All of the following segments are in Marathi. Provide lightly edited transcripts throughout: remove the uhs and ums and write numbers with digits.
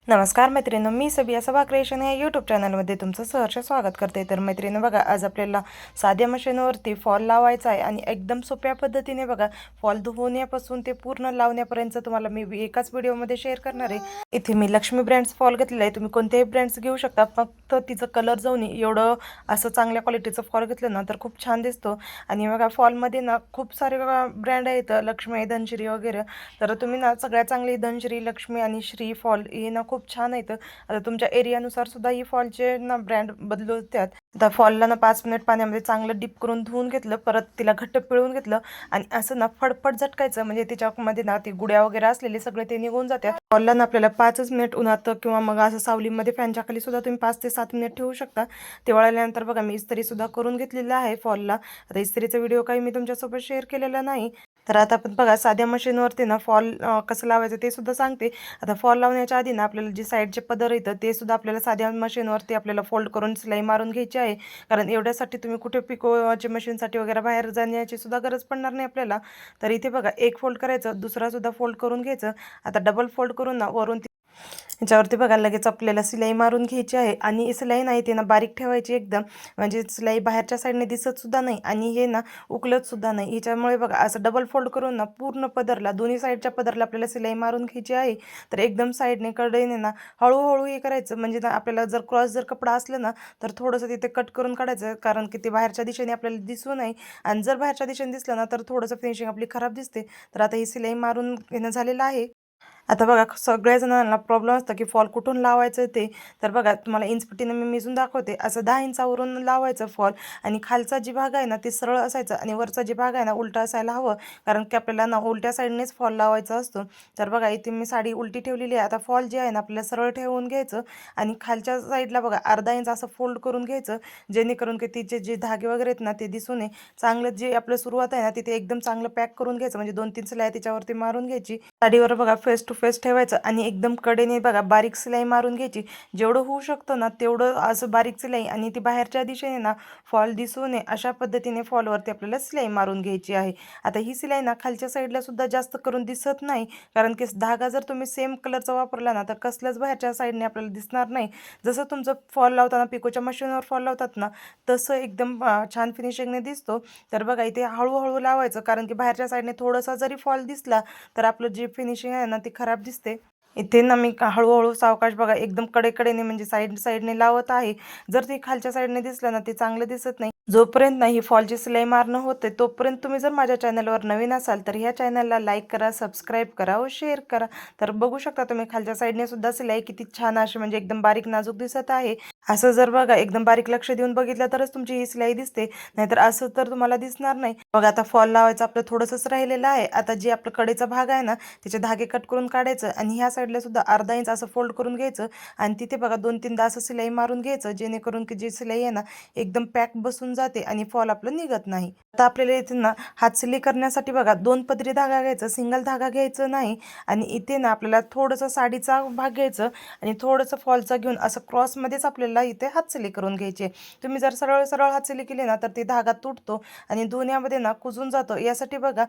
नमस्कार मैत्रिणी, मी सबिया सबा क्रिएशन या यूट्यूब चॅनलमध्ये तुमचं सहर्ष स्वागत करते. तर मैत्रिणी बघा, आज आपल्याला साध्या मशीनवरती फॉल लावायचा आहे आणि एकदम सोप्या पद्धतीने बघा फॉल धुवण्यापासून ते पूर्ण लावण्यापर्यंत तुम्हाला मी एकाच व्हिडिओमध्ये शेअर करणार आहे. इथे मी लक्ष्मी ब्रँड्स फॉल घेतलेला आहे. तुम्ही कोणतेही ब्रँड्स घेऊ शकता, फक्त तिचं कलर जाऊन एवढं असं चांगल्या क्वालिटीचं फॉल घेतलं ना तर खूप छान दिसतो. आणि बघा फॉलमध्ये ना खूप सारे ब्रँड आहेत, लक्ष्मी, धनश्री वगैरे. तर तुम्ही ना सगळ्यात चांगली धनश्री, लक्ष्मी आणि श्री फॉल हे ना खूप छान आहेत. आता तुमच्या एरियानुसार सुद्धा ही फॉलचे ना ब्रँड बदलतात. आता फॉलला ना 5 मिनिट पाण्यामध्ये चांगलं डीप करून धुवून घेतलं, परत तिला घट्ट पिळून घेतलं आणि असं ना फडफड झटकायचं, म्हणजे त्याच्यामध्ये ना ती गुड्या वगैरे असलेले सगळे ते निघून जातात. फॉलला ना आपल्याला 5 मिनिट उन्हात किंवा मग असं सावलीमध्ये फॅनच्या खाली सुद्धा तुम्ही 5 ते 7 मिनिट ठेवू शकता. ते वाळल्यानंतर बघा मी इस्त्री सुद्धा करून घेतलेला आहे फॉलला. आता इस्त्रीचा व्हिडिओ काही मी तुमच्यासोबत शेअर केलेला नाही. तर आता आपण बघा साध्या मशीनवरती ना फॉल कसं लावायचं ते सुद्धा सांगते. आता फॉल लावण्याच्या आधी ना आपल्याला जे साईडचे पदर येतं ते सुद्धा आपल्याला साध्या मशीनवरती आपल्याला फोल्ड करून सिलाई मारून घ्यायची आहे. कारण एवढ्यासाठी तुम्ही कुठे पिकोच्या मशीनसाठी वगैरे बाहेर जाण्याची सुद्धा गरज पडणार नाही आपल्याला. तर इथे बघा एक फोल्ड करायचं, दुसरा सुद्धा फोल्ड करून घ्यायचं. आता डबल फोल्ड करून ना वरून ह्याच्यावरती बघा लगेच आपल्याला सिलाई मारून घ्यायची आहे. आणि सिलाई नाही ते ना बारीक ठेवायची एकदम, म्हणजे सिलाई बाहेरच्या साईडने दिसत सुद्धा नाही आणि हे ना उकलत सुद्धा नाही. ह्याच्यामुळे बघा असं डबल फोल्ड करून ना पूर्ण पदरला, दोन्ही साईडच्या पदरला आपल्याला सिलाई मारून घ्यायची आहे. तर एकदम साईडने कडेने ना हळूहळू हे करायचं, म्हणजे ना आपल्याला जर क्रॉस जर कपडा असलं ना तर थोडंसं तिथे कट करून काढायचं, कारण की ते बाहेरच्या दिशेने आपल्याला दिसू नये. आणि जर बाहेरच्या दिशेने दिसलं ना तर थोडंसं फिनिशिंग आपली खराब दिसते. तर आता ही सिलाई मारून घेणं झालेलं आहे. आता बघा सगळ्या जणांना प्रॉब्लेम असतं की फॉल कुठून लावायचं ते. तर बघा तुम्हाला इंचपट्टीने मी मिजून दाखवते. असं 10 इंचावरून लावायचं फॉल. आणि खालचा जी भाग आहे ना ते सरळ असायचा आणि वरचा जी भाग आहे ना उलटा असायला हवं, कारण की आपल्याला ना उलट्या साईडनेच फॉल लावायचा असतो. तर बघा इथे मी साडी उलटी ठेवलेली आहे. आता फॉल जे आहे ना आपल्याला सरळ ठेवून घ्यायचं आणि खालच्या साईडला बघा अर्धा इंच असं फोल्ड करून घ्यायचं, जेणेकरून की तिचे जे धागे वगैरे आहेत ना ते दिसू नये. चांगलं जे आपलं सुरुवात आहे ना तिथे एकदम चांगलं पॅक करून घ्यायचं, म्हणजे 2-3 सिलाई त्याच्यावरती मारून घ्यायची. साडीवर बघा फेस टू फेस ठेवायचं आणि एकदम कडेने बघा बारीक सिलाई मारून घ्यायची. जेवढं होऊ शकतं ना तेवढं असं बारीक सिलाई, आणि ती बाहेरच्या दिशेने ना फॉल दिसू नये अशा पद्धतीने फॉलवरती आपल्याला सिलाई मारून घ्यायची आहे. आता ही सिलाई ना खालच्या साईडला सुद्धा जास्त करून दिसत नाही, कारण की धागा जर तुम्ही सेम कलरचा वापरला ना तर कसल्याच बाहेरच्या साईडने आपल्याला दिसणार नाही. जसं तुमचं फॉल लावताना पिकोच्या मशीनवर फॉल लावतात ना तसं एकदम छान फिनिशिंगने दिसतो. तर बघा इथे हळूहळू लावायचं, कारण की बाहेरच्या साईडने थोडासा जरी फॉल दिसला तर आपलं जे फिनिशिंग आहे ना ती खराब दिसते. इथे ना मी हळूहळू सावकाश बघा एकदम कडेकडेने, म्हणजे साईड साईडने लावत आहे. जर ती खालच्या साईडने दिसलं ना ते चांगलं दिसत नाही. जोपर्यंत नाही फॉलची सिलाई मारणं होते तोपर्यंत तुम्ही जर माझ्या चॅनलवर नवीन असाल तर ह्या चॅनलला लाईक करा, सबस्क्राईब करा व शेअर करा. तर बघू शकता तुम्ही खालच्या साईडने सुद्धा सिलाई किती छान अशी, म्हणजे एकदम बारीक नाजूक दिसत आहे. असं जर बघा एकदम बारीक लक्ष देऊन बघितलं तरच तुमची ही सिलाई दिसते, नाहीतर असं तर तुम्हाला दिसणार नाही. बघा आता फॉल लावायचं आपलं थोडंसंच राहिलेलं आहे. आता जे आपलं कडेचा भाग आहे ना त्याचे धागे कट करून काढायचं आणि ह्या साईडला सुद्धा अर्धा इंच असं फोल्ड करून घ्यायचं आणि तिथे बघा 2-3दा असं सिलाई मारून घ्यायचं, जेणेकरून की जी सिलाई आहे ना एकदम पॅक बसून जाते आणि फॉल आपलं निघत नाही. आता आपल्याला इथे ना हात सिलाई करण्यासाठी बघा 2 पदरी धागा घ्यायचा, सिंगल धागा घ्यायचं नाही. आणि इथे ना आपल्याला थोडंसं साडीचा भाग घ्यायचं आणि थोडंसं फॉलचा घेऊन असं क्रॉसमध्येच आपल्याला इथे हात सिलाई करून घ्यायची. तुम्ही जर सरळ सरळ हात सिलाई केली ना तर ते धागा तुटतो आणि दोन्हीमध्ये ना कुजून जातो. यासाठी बघा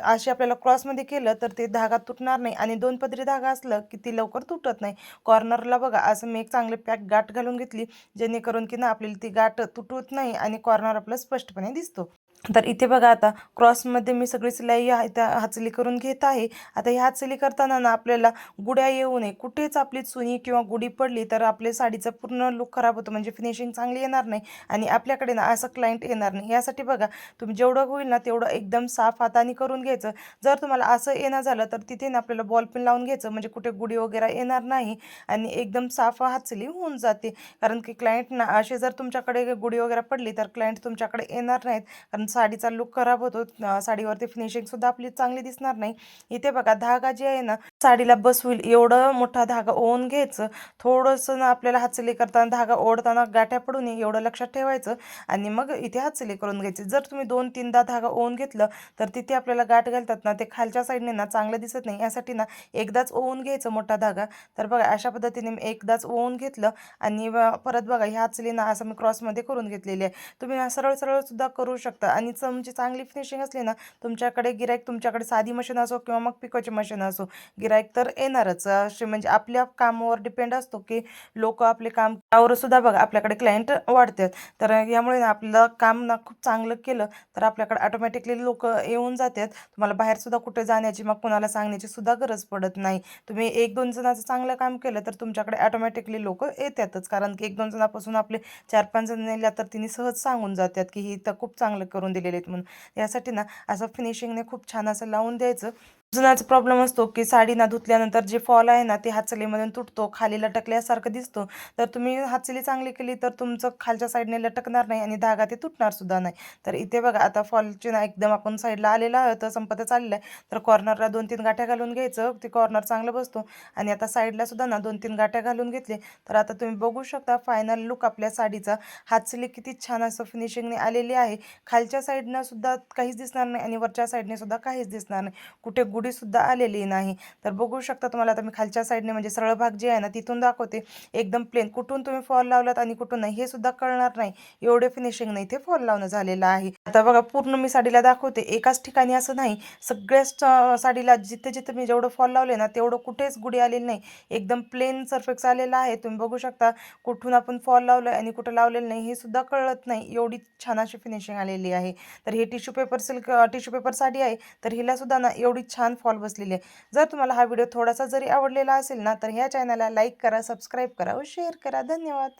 अशी आपल्याला क्रॉसमध्ये केलं तर ते धागा तुटणार नाही, आणि 2 पदरी धागा असलं की ती लवकर तुटत नाही. कॉर्नरला बघा असं मी एक चांगले पॅक गाठ घालून घेतली, जेणेकरून की ना आपल्याला ती गाठ तुटत नाही आणि कॉर्नर आपलं स्पष्टपणे दिसतो. तर इथे बघा आता क्रॉसमध्ये मी सगळी सिलाई आहे त्या हातसिलाई करून घेत आहे. आता ही हातसिलाई करताना ना आपल्याला गुड्या येऊ नये. कुठेच आपली चुनी किंवा गुढी पडली तर आपल्या साडीचा पूर्ण लुक खराब होतो, म्हणजे फिनिशिंग चांगली येणार नाही आणि आपल्याकडे ना असं क्लायंट येणार नाही. यासाठी बघा तुम्ही जेवढं होईल ना तेवढं एकदम साफ हाताने करून घ्यायचं. जर तुम्हाला असं येणं झालं तर तिथे ना आपल्याला बॉल पेन लावून घ्यायचं, म्हणजे कुठे गुढी वगैरे येणार नाही आणि एकदम साफ हातसिलाई होऊन जाते. कारण की क्लायंट ना असे जर तुमच्याकडे गुढी वगैरे पडली तर क्लायंट तुमच्याकडे येणार नाहीत, कारण साडीचा लुक खराब होतो. साडीवरती फिनिशिंग सुद्धा आपली चांगली दिसणार नाही. इथे बघा धागा जी आहे ना साडीला बस होईल एवढं मोठा धागा ओवून घ्यायचं. थोडंसं ना आपल्याला हातसिलाई करताना धागा ओढताना गाठ्या पडू नये एवढं लक्षात ठेवायचं आणि मग इथे हातसिलाई करून घ्यायची. जर तुम्ही 2-3दा धागा ओवून घेतलं तर तिथे आपल्याला गाठ घालतात ना ते खालच्या साईडने ना चांगलं दिसत नाही. यासाठी ना एकदाच ओवून घ्यायचं मोठा धागा. तर बघा अशा पद्धतीने मी एकदाच ओवून घेतलं आणि परत बघा ह्या हातसिलाई ना असं मी क्रॉसमध्ये करून घेतलेली आहे. तुम्ही सरळ सरळ सुद्धा करू शकता आणि आणि तुमची चांगली फिनिशिंग असली ना, तुमच्याकडे गिराईक, तुमच्याकडे साधी मशीन असो किंवा मग पिकोची मशीन असो, गिराईक तर येणारच. असे म्हणजे आपल्या कामावर डिपेंड असतो की लोक आपले काम त्यावर सुद्धा बघा आपल्याकडे क्लायंट वाढतात. तर यामुळे ना आपलं काम ना खूप चांगलं केलं तर आपल्याकडे ऑटोमॅटिकली लोक येऊन जातात. तुम्हाला बाहेर सुद्धा कुठे जाण्याची मग कोणाला सांगण्याची सुद्धा गरज पडत नाही. तुम्ही एक दोन जणांचं चांगलं काम केलं तर तुमच्याकडे ऑटोमॅटिकली लोक येतातच. कारण की एक दोन जणांपासून आपले 4-5 जण नेल्या तर तिने सहज सांगून जातात की ही तर खूप चांगलं करून दिलेले आहेत म्हणून. यासाठी ना असं फिनिशिंगने खूप छान असं लावून द्यायचं. जुनाचा प्रॉब्लेम असतो की साडी ना धुतल्यानंतर जे फॉल आहे ना ते हातचलीमधून तुटतो, खाली लटकल्यासारखं दिसतो. तर तुम्ही हातचली चांगली केली तर तुमचं खालच्या साईडने लटकणार नाही आणि धागा ते तुटणार सुद्धा नाही. तर इथे बघा आता फॉलचे ना एकदम आपण साईडला आलेला आहे तर संपतच आलेला आहे. तर कॉर्नरला 2-3 गाठ्या घालून घ्यायचं, ते कॉर्नर चांगलं बसतो. आणि आता साईडला सुद्धा ना 2-3 गाठ्या घालून घेतले. तर आता तुम्ही बघू शकता फायनल लुक आपल्या साडीचा. हातचली किती छान असं फिनिशिंगने आलेली आहे. खालच्या साईडनं सुद्धा काहीच दिसणार नाही आणि वरच्या साईडने सुद्धा काहीच दिसणार नाही. कुठे गुढी सुद्धा आलेली नाही. तर बघू शकता तुम्हाला आता मी खालच्या साईडने म्हणजे सरळ भाग जे आहे ना तिथून दाखवते. एकदम प्लेन कुठून तुम्ही फॉल लावलात आणि कुठून नाही हे सुद्धा कळणार नाही. एवढे फिनिशिंगने इथे फॉल लावणं झालेलं आहे. आता बघा पूर्ण मी साडीला दाखवते. एकाच ठिकाणी असं नाही, सगळ्याच साडीला जिथे जिथे मी जेवढं फॉल लावले ना तेवढं कुठेच गुढी आलेली नाही. एकदम प्लेन सरफेस आलेला आहे. तुम्ही बघू शकता कुठून आपण फॉल लावलं आणि कुठं लावलेलं नाही हे सुद्धा कळत नाही. एवढी छान अशी फिनिशिंग आलेली आहे. तर ही टिश्यू पेपर साडी आहे. तर हिला सुद्धा ना एवढी छान फॉल बसलेली आहे. जर तुम्हाला हा व्हिडिओ थोडासा जरी आवडलेला असेल ना तर ह्या चॅनलला लाईक करा, सबस्क्राईब करा व शेअर करा. धन्यवाद.